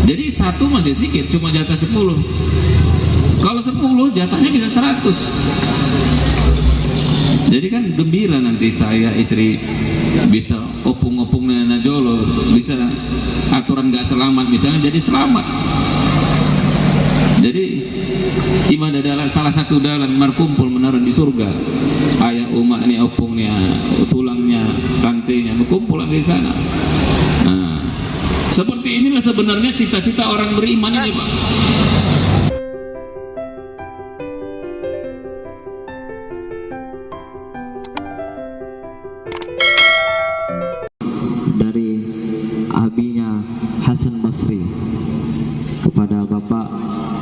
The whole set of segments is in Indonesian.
Jadi satu masih sedikit, cuma jatah 10. Kalau 10 jatahnya bisa 100. Jadi kan gembira nanti saya, istri bisa opung-opung nana jolo, bisa aturan gak selamat misalnya jadi selamat. Jadi ibadah adalah salah satu dalan markumpul menaruh di surga. Ayah umat ini opungnya, tulangnya, rantainya berkumpul di sana. Nah, seperti inilah sebenarnya cita-cita orang beriman ini, Pak. Dari abinya Hasan Basri kepada Bapak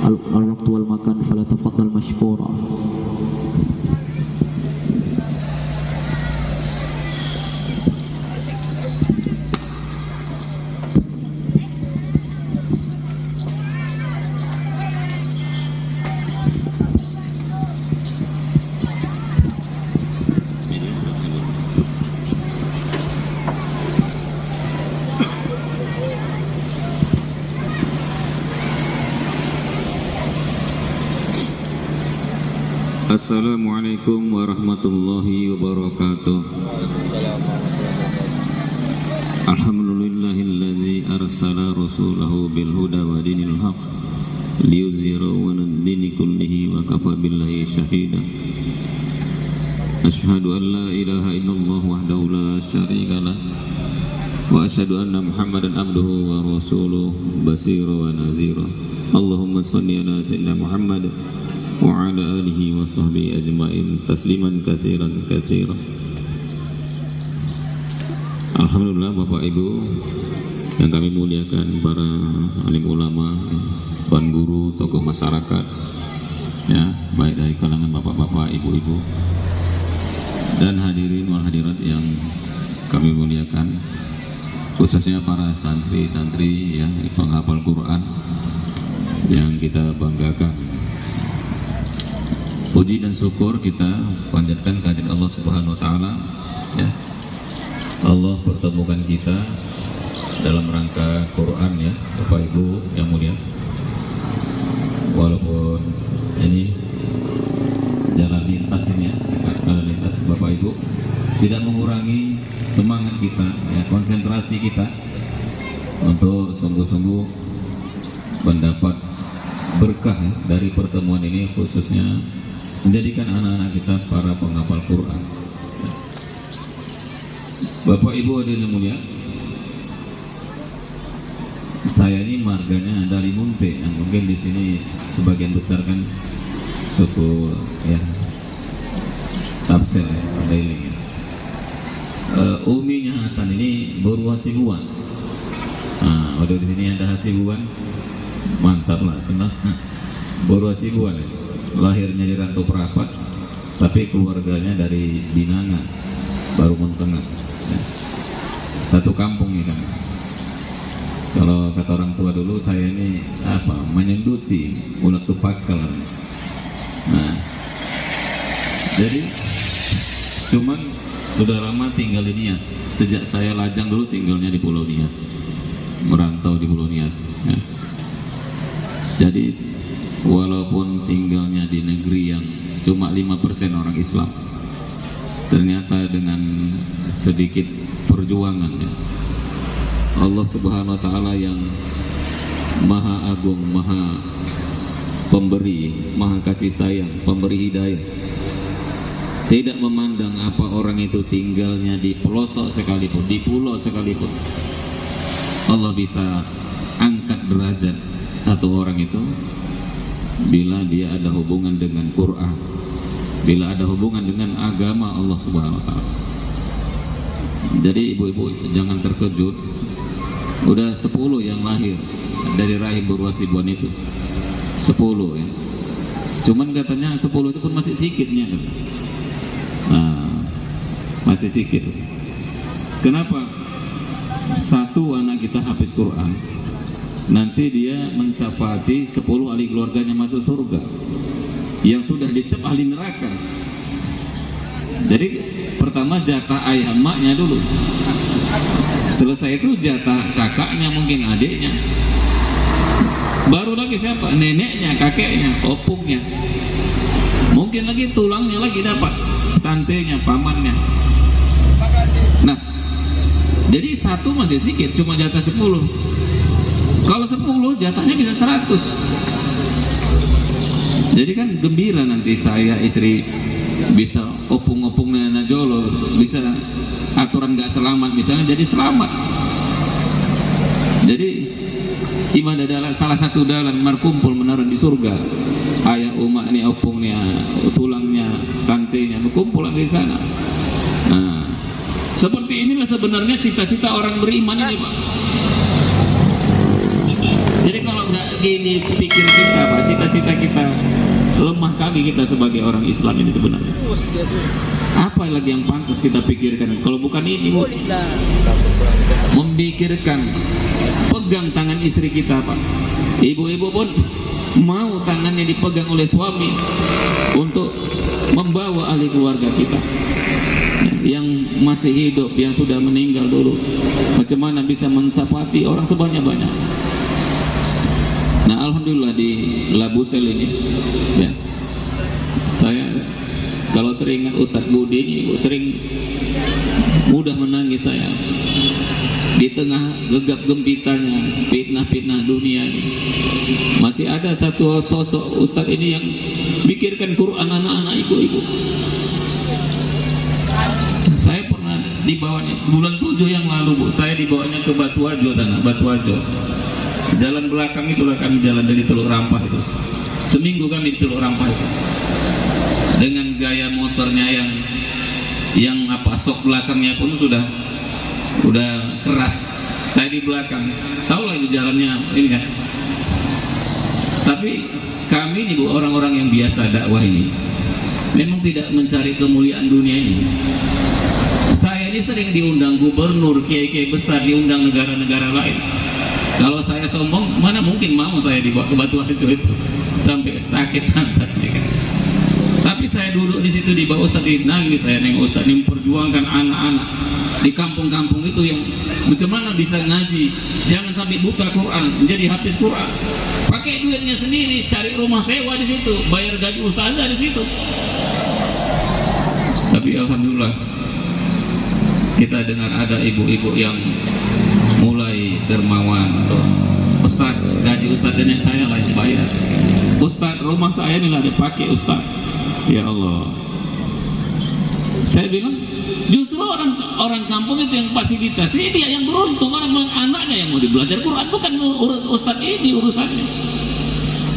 al-waktu wal makan fala tafaddal mashkura. Assalamualaikum warahmatullahi wabarakatuh. Alhamdulillahilladzi arsala rasulahu bil huda wa dinil haq liyuzhirahu 'alad dini kullihi wa kafa billahi shahida. Asyhadu an la ilaha illallah wahdahu la syarika lah wa asyhadu anna Muhammadan abduhu wa rasuluh basira wa nazira. Allahumma shalli ala sayyidina Muhammad wa ala alihi wa sahbihi ajma'in tasliman katsiran katsiran. Alhamdulillah Bapak Ibu yang kami muliakan, para alim ulama, tuan guru, tokoh masyarakat, ya, baik dari kalangan bapak-bapak, ibu-ibu, dan hadirin wal hadirat yang kami muliakan, khususnya para santri-santri yang penghafal Quran yang kita banggakan. Puji dan syukur kita panjatkan kehadirat Allah Subhanahu wa taala, ya. Allah pertemukan kita dalam rangka Quran, ya, Bapak Ibu yang mulia. Walaupun ini jalan lintas ini, ya, jalan lintas Bapak Ibu, tidak mengurangi semangat kita, ya, konsentrasi kita untuk sungguh-sungguh mendapat berkah, ya, dari pertemuan ini, khususnya menjadikan anak-anak kita para penghafal Quran. Bapak Ibu hadirin mulia, saya ini marganya dari Munte, yang mungkin di sini sebagian besar kan suku, ya, Tafsir, ya, Mandailing, ya. Uminya Hasan ini Boru Hasibuan. Nah, waduh, di sini ada Hasibuan, mantap lah, senang. Boru Hasibuan, ya. Lahirnya di Rantau Perapat, tapi keluarganya dari Binanga, Baru Tengah, ya. Satu kampung ini kan. Kalau kata orang tua dulu, saya ini apa, menyenduti ulat tupakal. Nah, jadi cuman sudah lama tinggal di Nias. Sejak saya lajang dulu tinggalnya di Pulau Nias, merantau di Pulau Nias, ya. Jadi walaupun tinggalnya di negeri yang cuma 5% orang Islam, ternyata dengan sedikit perjuangan, ya, Allah Subhanahu wa taala yang Maha Agung, Maha Pemberi, Maha Kasih Sayang, Pemberi hidayah, tidak memandang apa orang itu tinggalnya di pelosok sekalipun, di pulau sekalipun, Allah bisa angkat derajat satu orang itu bila dia ada hubungan dengan Quran, bila ada hubungan dengan agama Allah Subhanahu wa taala. Jadi ibu-ibu jangan terkejut, udah 10 yang lahir dari rahim Boru Hasibuan itu, 10, ya. Cuman katanya 10 itu pun masih sedikitnya, kan? Nah, masih sedikit. Kenapa? Satu anak kita hafiz Quran, nanti dia mensyafaati 10 ahli keluarganya masuk surga yang sudah dicap ahli neraka. Jadi pertama jatah ayah emaknya dulu, selesai itu jatah kakaknya, mungkin adiknya, Baru lagi siapa? Neneknya, kakeknya, opungnya. Mungkin lagi tulangnya lagi dapat, tantenya, pamannya. Nah, jadi satu masih sedikit, cuma jatah 10. Kalau 10 jatahnya bisa 100. Jadi kan gembira nanti saya, istri bisa opung-opungnya najolo, bisa aturan gak selamat misalnya jadi selamat. Jadi iman adalah salah satu dalan markumpul menaruh di surga. Ayah umak ini opungnya, tulangnya, tantenya berkumpul di sana. Nah, seperti inilah sebenarnya cita-cita orang beriman ini, Pak. Jadi kalau nggak gini pikir kita, Pak, cita-cita kita lemah kali kita sebagai orang Islam ini sebenarnya. Apa lagi yang pantas kita pikirkan? Kalau bukan ini, Bu, memikirkan pegang tangan istri kita, Pak. Ibu-ibu pun mau tangannya dipegang oleh suami untuk membawa ahli keluarga kita yang masih hidup, yang sudah meninggal dulu. Bagaimana bisa mensapati orang sebanyak-banyak. Nah, alhamdulillah di Labusel ini, ya, saya kalau teringat Ustadz Budi ini sering mudah menangis saya di tengah gegap gempitanya fitnah-fitnah dunia ini. Masih ada satu sosok Ustadz ini yang pikirkan Quran anak-anak ibu-ibu. Saya pernah dibawanya bulan 7 yang lalu, Bu, saya dibawanya ke Batuajo sana, Batuajo. Jalan belakang itulah kami jalan dari Teluk Rampah itu. Seminggu kami di Teluk Rampah itu. Dengan gaya motornya yang apa, sok belakangnya pun sudah keras. Saya di belakang. Tahu lah itu jalannya ini kan. Tapi kami ini, Bu, orang-orang yang biasa dakwah ini memang tidak mencari kemuliaan dunia ini. Saya ini sering diundang gubernur, kiai-kiai besar, diundang negara-negara lain. Kalau saya sombong, mana mungkin mau saya dibawa ke Batuajo itu sampai sakit pantatnya kan. Tapi saya duduk di situ di bawah Ustadz, nangis saya nengok Ustadz yang memperjuangkan anak-anak di kampung-kampung itu yang bagaimana bisa ngaji, jangan sampai buka Quran, menjadi hafiz Quran. Pakai duitnya sendiri, cari rumah sewa di situ, bayar gaji ustazah di situ. Tapi alhamdulillah kita dengar ada ibu-ibu yang mulai dermawan. Ustaz, gaji Ustaz ini saya lah yang bayar. Ustaz, rumah saya ini lah dipakai Ustaz. Ya Allah. Saya bilang justru orang kampung itu yang fasilitas, ini dia yang beruntung, orang anaknya yang mau belajar Quran, bukan Ustaz ini urusannya.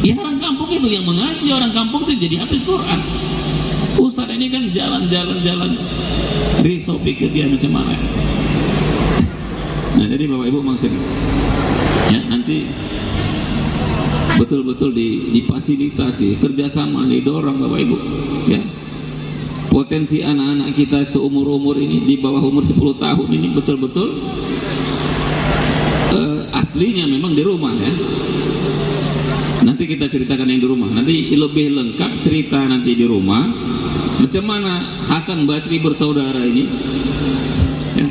Ya orang kampung itu yang mengaji, orang kampung itu jadi hafiz Quran. Ustaz ini kan jalan-jalan risau pikir dia macam mana. Nah, jadi Bapak Ibu maksud ya, nanti betul-betul difasilitasi, kerjasama didorong Bapak Ibu ya. Potensi anak-anak kita seumur-umur ini, di bawah umur 10 tahun ini betul-betul aslinya memang di rumah ya. Nanti kita ceritakan yang di rumah, nanti lebih lengkap cerita nanti di rumah macam mana Hasan Basri bersaudara ini ya.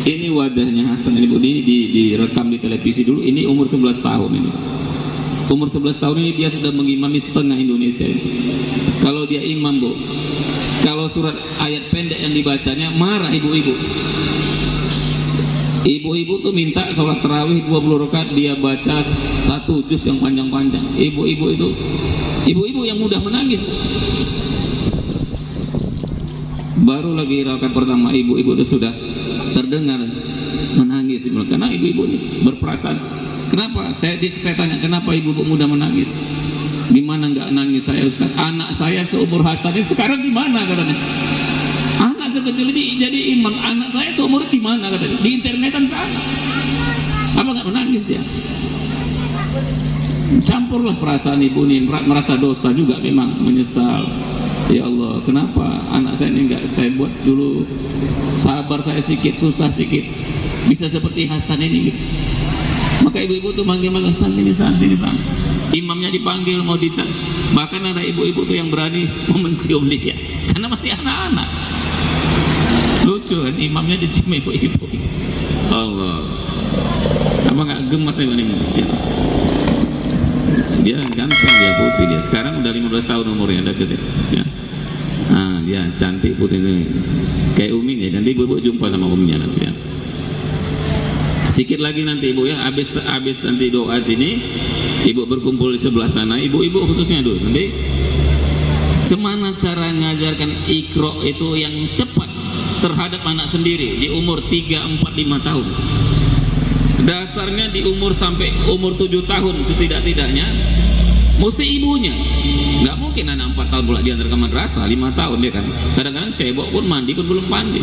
Ini wajahnya Hasan ini, Bu, ini direkam di televisi dulu. Ini umur 11 tahun ini. Umur 11 tahun ini dia sudah mengimami setengah Indonesia ini. Kalau dia imam, Bu, kalau surat ayat pendek yang dibacanya marah ibu-ibu. Ibu-ibu tuh minta sholat tarawih 20 rakaat, dia baca 1 juz yang panjang-panjang. Ibu-ibu itu, ibu-ibu yang mudah menangis. Baru lagi rakaat pertama ibu-ibu itu sudah terdengar menangis karena ibu-ibu ini berperasaan. Kenapa? Saya tanya, kenapa ibu-ibu muda menangis? Gimana nggak nangis saya, Ustaz? Anak saya seumur Hasan ini sekarang di mana katanya? Anak sekecil ini jadi imam, anak saya seumur di mana katanya? Di internetan sana. Apa nggak menangis dia? Campurlah perasaan ibu ini, merasa dosa juga memang, menyesal. Ya Allah, kenapa anak saya ini enggak saya buat dulu, sabar saya sedikit, susah sedikit, bisa seperti Hasan ini gitu. Maka ibu-ibu tuh manggil-manggil, sini. Imamnya dipanggil mau dicat. Bahkan ada ibu-ibu tuh yang berani mau mencium dia karena masih anak-anak. Lucu kan, imamnya dicium ibu-ibu. Allah. Nah, Apa nggak gemas ya Bang? Dia ganteng, dia putih dia. Sekarang udah 15 tahun umurnya, deket ya. Nah, dia cantik putih itu. Kayak Umi ya. Nanti ibu jumpa sama Uminya nanti ya. Sikit lagi nanti ibu ya, habis nanti doa sini, ibu berkumpul di sebelah sana, ibu-ibu khususnya dulu. Nanti semana cara ngajarkan Iqra itu yang cepat terhadap anak sendiri di umur 3, 4, 5 tahun. Dasarnya di umur sampai umur 7 tahun setidak-tidaknya mesti ibunya. Nggak mungkin anak 4 tahun pula diantar ke madrasah, 5 tahun dia kan. Kadang-kadang cebok pun mandi pun belum mandi.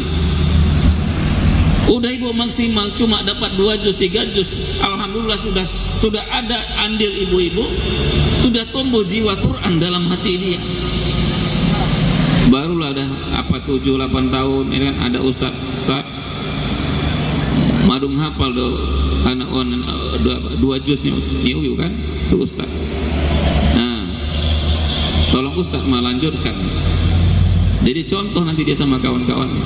Udah ibu maksimal cuma dapat 2 juz, 3 juz. Alhamdulillah sudah ada andil ibu-ibu, sudah tumbuh jiwa Quran dalam hati dia. Barulah ada 7-8 tahun ini kan ada ustaz madung hafal do anak 2 juznya niu kan itu ustaz. Nah, tolong ustaz melanjutkan. Jadi contoh nanti dia sama kawan-kawannya.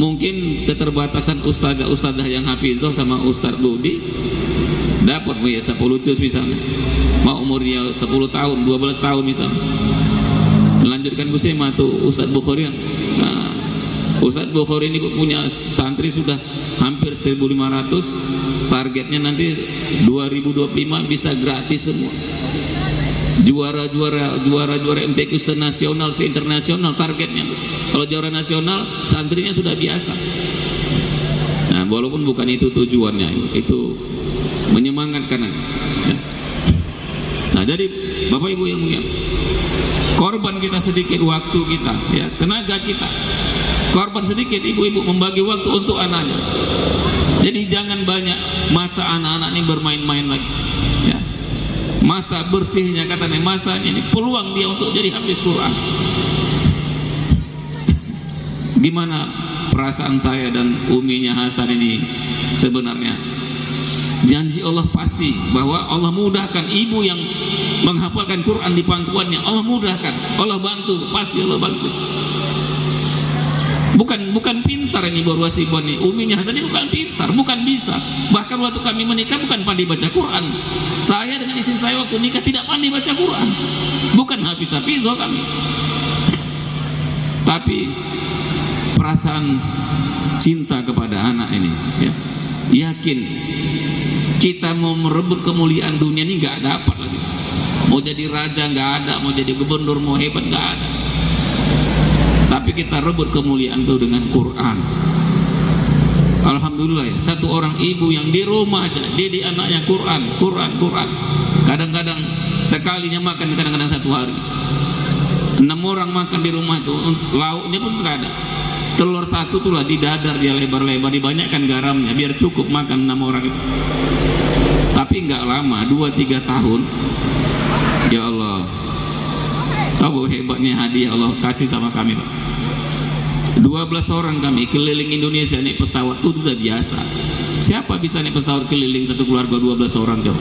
Mungkin keterbatasan ustazah yang hafizah sama Ustaz Budi dapat 10 juz misalnya. Mau umurnya 10 tahun, 12 tahun misalnya. Melanjutkan Kusema tuh Ustaz Bukhari. Nah, Ustaz Bukhari ini punya santri sudah hampir 1.500. Targetnya nanti 2025 bisa gratis semua. Juara MTQ senasional, seinternasional targetnya. Kalau juara nasional, santrinya sudah biasa. Nah, walaupun bukan itu tujuannya, itu menyemangatkan. Ya. Nah, jadi Bapak Ibu yang mulia, korban kita sedikit waktu kita, ya, tenaga kita. Korban sedikit, ibu-ibu membagi waktu untuk anaknya. Jadi jangan banyak masa anak-anak ini bermain-main lagi. Ya. Masa bersihnya katanya, masanya ini peluang dia untuk jadi hafiz Quran. Gimana perasaan saya dan uminya Hasan ini sebenarnya? Janji Allah pasti bahwa Allah mudahkan ibu yang menghafalkan Quran di pangkuannya. Allah mudahkan, Allah bantu, pasti Allah bantu. Bukan pintar ini baru wasibon ini. Uminya Hasan ini bukan pintar, bukan bisa. Bahkan waktu kami menikah bukan pandai baca Quran. Saya dengan istri saya waktu nikah tidak pandai baca Quran. Bukan hafiz-hafizah kami. Tapi perasaan cinta kepada anak ini, ya, yakin kita mau merebut kemuliaan dunia ini nggak dapat lagi. Mau jadi raja nggak ada, mau jadi gubernur, mau hebat nggak ada. Tapi kita rebut kemuliaan itu dengan Quran. Alhamdulillah ya, satu orang ibu yang di rumah aja didik anaknya Quran. Kadang-kadang sekalinya makan, kadang-kadang satu hari 6 orang makan di rumah itu, lauknya pun nggak ada. Telur satu tuh lah didadar dia lebar-lebar, dibanyakkan garamnya biar cukup makan 6 orang itu. Tapi nggak lama, 2-3 tahun, ya Allah, tahu hebatnya hadiah Allah kasih sama kami. 12 orang kami keliling Indonesia naik pesawat itu sudah biasa. Siapa bisa naik pesawat keliling satu keluarga 12 orang coba?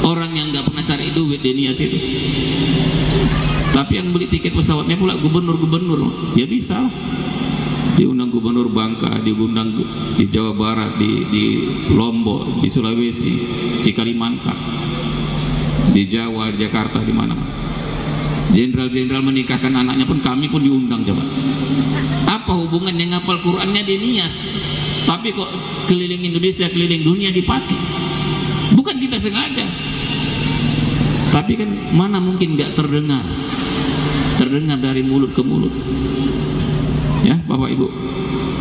Orang yang nggak pernah cari duit di Nias itu. Tapi yang beli tiket pesawatnya pula gubernur-gubernur, ya bisa. Diundang gubernur Bangka, diundang di Jawa Barat, di Lombok, di Sulawesi, di Kalimantan, di Jawa, di Jakarta, di mana-mana. Jenderal-jenderal menikahkan anaknya pun kami pun diundang coba. Apa hubungannya ngapal Qurannya di Nias? Tapi kok keliling Indonesia, keliling dunia dipakai? Bukan kita sengaja. Tapi kan mana mungkin nggak terdengar dari mulut ke mulut. Ya Bapak Ibu,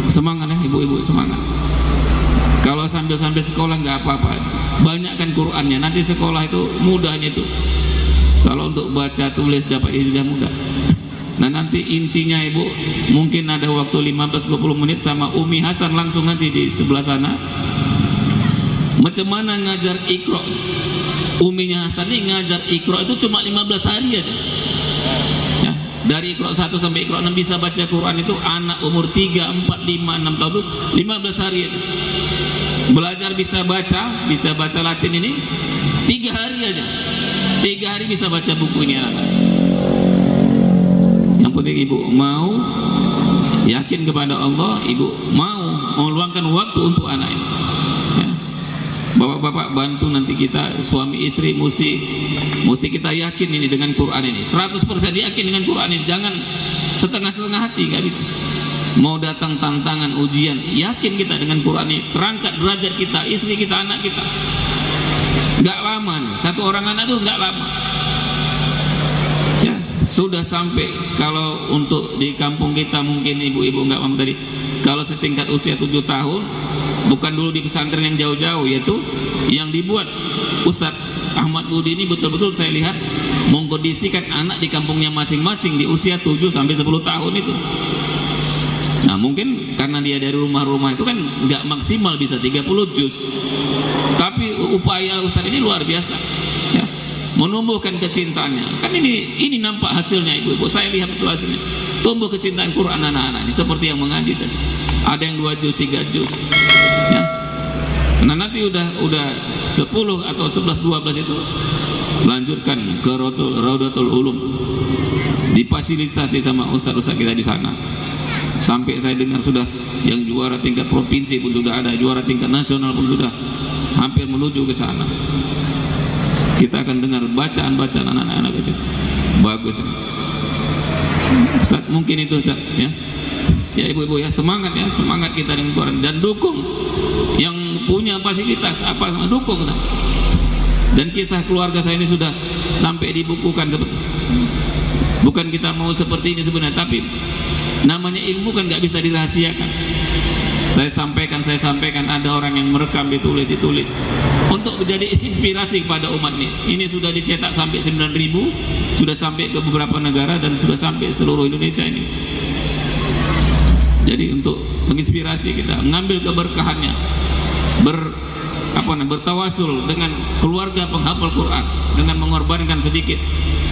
semangat ya ibu-ibu, semangat. Kalau sambil sekolah nggak apa-apa, banyakkan Qurannya. Nanti sekolah itu mudahnya itu. Kalau untuk baca tulis dapat ijazah mudah. Nah nanti intinya ibu, mungkin ada waktu 15-20 menit sama Umi Hasan langsung nanti di sebelah sana. Macam mana ngajar Iqra? Uminya Hasan ini ngajar Iqra itu cuma 15 hari aja. Ya, dari Iqra 1 sampai Iqra 6 bisa baca Quran itu anak umur 3, 4, 5, 6 tahun itu 15 hari aja. Belajar bisa baca Latin ini 3 hari aja. 3 hari bisa baca buku ini anak. Yang penting ibu mau yakin kepada Allah, ibu mau meluangkan waktu untuk anak ini. Ya. bapak-bapak bantu nanti kita suami istri mesti kita yakin ini dengan Quran ini, 100% yakin dengan Quran ini, jangan setengah-setengah hati, nggak bisa. Mau datang tantangan ujian, yakin kita dengan Quran ini, terangkat derajat kita, istri kita, anak kita. Nggak lama nih, satu orang anak itu nggak lama. Ya, sudah sampai kalau untuk di kampung kita mungkin ibu-ibu nggak paham tadi, kalau setingkat usia 7 tahun, bukan dulu di pesantren yang jauh-jauh, yaitu yang dibuat Ustadz Ahmad Budi ini betul-betul saya lihat mengkondisikan anak di kampungnya masing-masing di usia 7 sampai 10 tahun itu. Nah mungkin karena dia dari rumah-rumah itu kan nggak maksimal bisa 30 juz, tapi upaya Ustadz ini luar biasa ya, menumbuhkan kecintaannya. Kan ini nampak hasilnya ibu-ibu, saya lihat itu hasilnya, tumbuh kecintaan Quran anak-anak ini seperti yang mengaji tadi, ada yang 2 juz 3 juz ya. Nah nanti udah 10 atau 11 12 itu lanjutkan ke Raudatul Ulum, difasilitasi sama ustaz-ustaz kita di sana. Sampai saya dengar sudah yang juara tingkat provinsi pun sudah ada, juara tingkat nasional pun sudah hampir menuju ke sana. Kita akan dengar bacaan-bacaan anak-anak itu bagus. Ustaz, mungkin itu Ustaz ya. Ya ibu-ibu ya, semangat kita dengan Quran, dan dukung yang punya fasilitas apa, dukung kita. Dan kisah keluarga saya ini sudah sampai dibukukan. Bukan kita mau seperti ini sebenarnya, tapi namanya ilmu kan nggak bisa dirahasiakan. Saya sampaikan, ada orang yang merekam, ditulis untuk menjadi inspirasi kepada umat ini. Ini sudah dicetak sampai 9.000, sudah sampai ke beberapa negara dan sudah sampai seluruh Indonesia ini. Jadi untuk menginspirasi kita, mengambil keberkahannya, bertawasul dengan keluarga penghafal Quran, dengan mengorbankan sedikit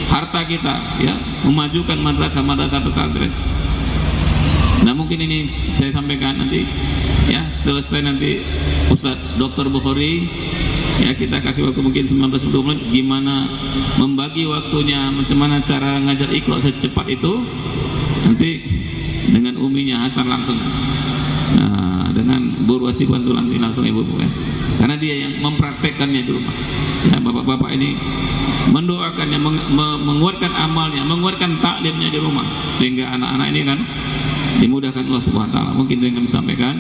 harta kita ya, memajukan madrasah pesantren. Nah mungkin ini saya sampaikan nanti ya, selesai nanti Ustadz Dr. Bukhari ya, kita kasih waktu mungkin 19-20 menit gimana membagi waktunya, macam mana cara ngajar Iqra secepat itu, nanti dengan uminya Hasan langsung, nah, dengan Bu Ruwasi bantu nanti langsung ibu-ibu ya, karena dia yang mempraktekkannya di rumah ya. Bapak-bapak ini mendoakannya, menguatkan amalnya, menguatkan taklimnya di rumah, sehingga anak-anak ini kan dimudahkan Allah Subhanahu wa taala. Mungkin itu yang kami sampaikan,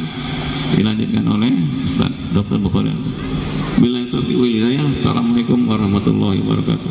dilanjutkan oleh Ustaz Dr. Bukhari. Billahi taufiq wal hidayah. Assalamualaikum warahmatullahi wabarakatuh.